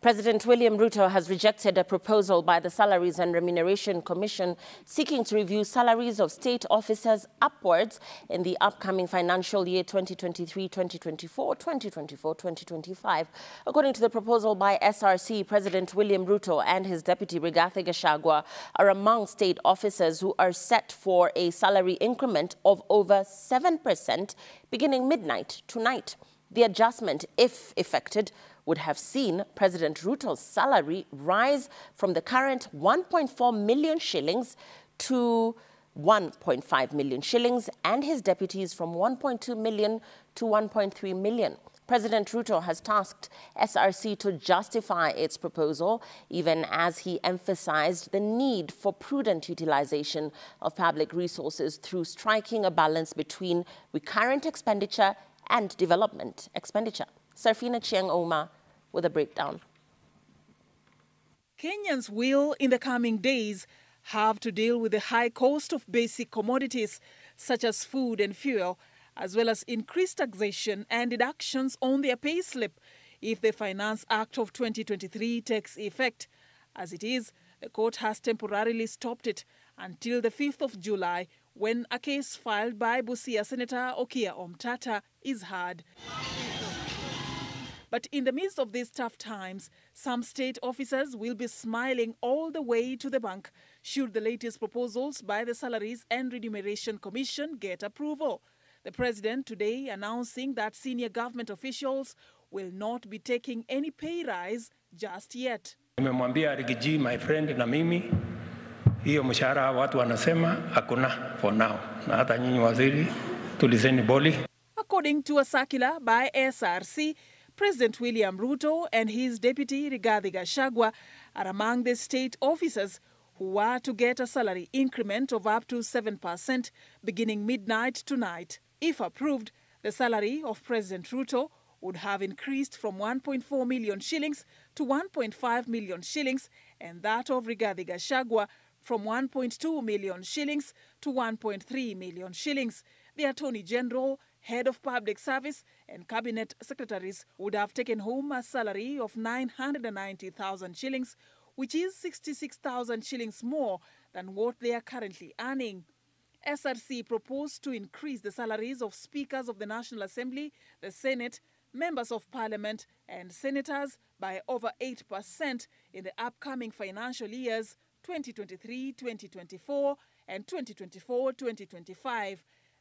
President William Ruto has rejected a proposal by the Salaries and Remuneration Commission seeking to review salaries of state officers upwards in the upcoming financial year 2023-2024, 2024-2025. According to the proposal by SRC, President William Ruto and his Deputy Rigathi Gachagua are among state officers who are set for a salary increment of over 7% beginning midnight tonight. The adjustment, if effected, would have seen President Ruto's salary rise from the current 1.4 million shillings to 1.5 million shillings and his deputies from 1.2 million to 1.3 million. President Ruto has tasked SRC to justify its proposal, even as he emphasized the need for prudent utilization of public resources through striking a balance between recurrent expenditure and development expenditure. Sarfina Chiang Oma with a breakdown. Kenyans will, in the coming days, have to deal with the high cost of basic commodities such as food and fuel, as well as increased taxation and deductions on their payslip if the Finance Act of 2023 takes effect. As it is, the court has temporarily stopped it until the 5th of July, when a case filed by Busia Senator Okia Omtata is heard. But in the midst of these tough times, some state officers will be smiling all the way to the bank should the latest proposals by the Salaries and Remuneration Commission get approval. The president today announcing that senior government officials will not be taking any pay rise just yet. Nimemwambia Rigiji, my friend, na mimi hiyo mshahara watu wanasema hakuna for now, na hata nyinyi waziri tulizeni boli. According to a circular by SRC, President William Ruto and his Deputy Rigathi Gachagua are among the state officers who are to get a salary increment of up to 7% beginning midnight tonight. If approved, the salary of President Ruto would have increased from 1.4 million shillings to 1.5 million shillings, and that of Rigathi Gachagua from 1.2 million shillings to 1.3 million shillings. The Attorney General, Head of Public Service and Cabinet Secretaries would have taken home a salary of 990,000 shillings, which is 66,000 shillings more than what they are currently earning. SRC proposed to increase the salaries of Speakers of the National Assembly, the Senate, Members of Parliament and Senators by over 8% in the upcoming financial years 2023-2024 and 2024-2025.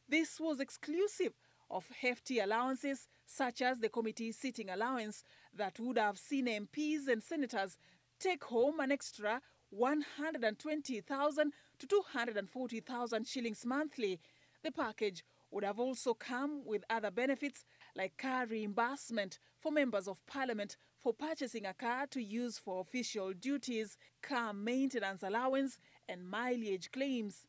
This was exclusive of hefty allowances such as the committee seating allowance that would have seen MPs and senators take home an extra 120,000 to 240,000 shillings monthly. The package would have also come with other benefits like car reimbursement for members of parliament for purchasing a car to use for official duties, car maintenance allowance and mileage claims.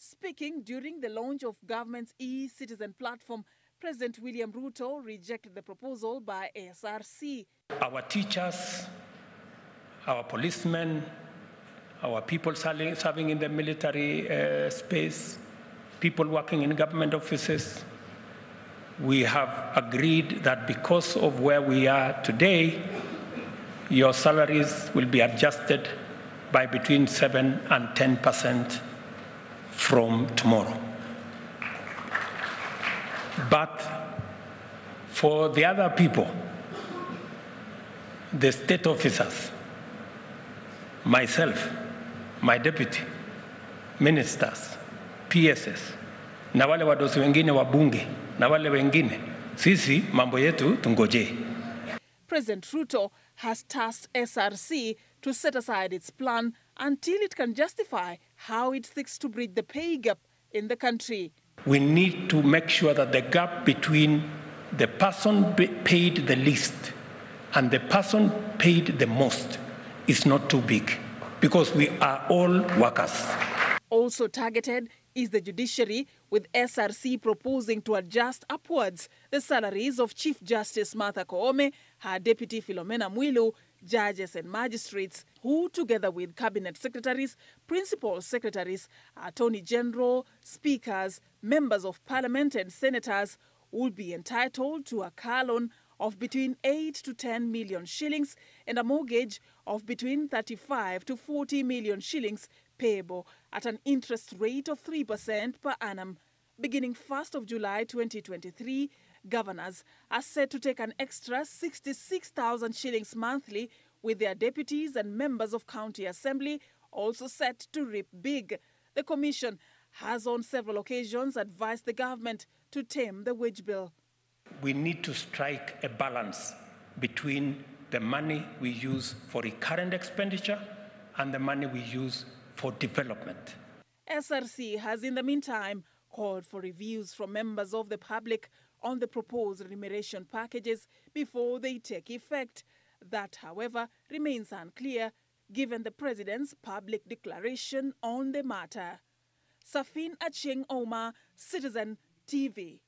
Speaking during the launch of government's e-citizen platform, President William Ruto rejected the proposal by SRC. Our teachers, our policemen, our people serving in the military space, people working in government offices, we have agreed that because of where we are today, your salaries will be adjusted by between 7 and 10% from tomorrow. But for the other people, the state officers, myself, my deputy, ministers, PSS, na wale wadosi wengine wabunge, na wale wengine, sisi mambo yetu tungoje. President Ruto has tasked SRC to set aside its plan until it can justify how it seeks to bridge the pay gap in the country. We need to make sure that the gap between the person paid the least and the person paid the most is not too big, because we are all workers. Also targeted is the judiciary, with SRC proposing to adjust upwards the salaries of Chief Justice Martha Koome, her Deputy Philomena Mwilu, judges and magistrates, who together with cabinet secretaries, principal secretaries, attorney general, speakers, members of parliament and senators will be entitled to a car loan of between 8 to 10 million shillings and a mortgage of between 35 to 40 million shillings payable at an interest rate of 3% per annum. Beginning 1st of July 2023, governors are set to take an extra 66,000 shillings monthly, with their deputies and members of county assembly also set to reap big. The commission has on several occasions advised the government to tame the wage bill. We need to strike a balance between the money we use for recurrent expenditure and the money we use for development. SRC has in the meantime called for reviews from members of the public on the proposed remuneration packages before they take effect. That, however, remains unclear given the President's public declaration on the matter. Safin Acheng Omar, Citizen TV.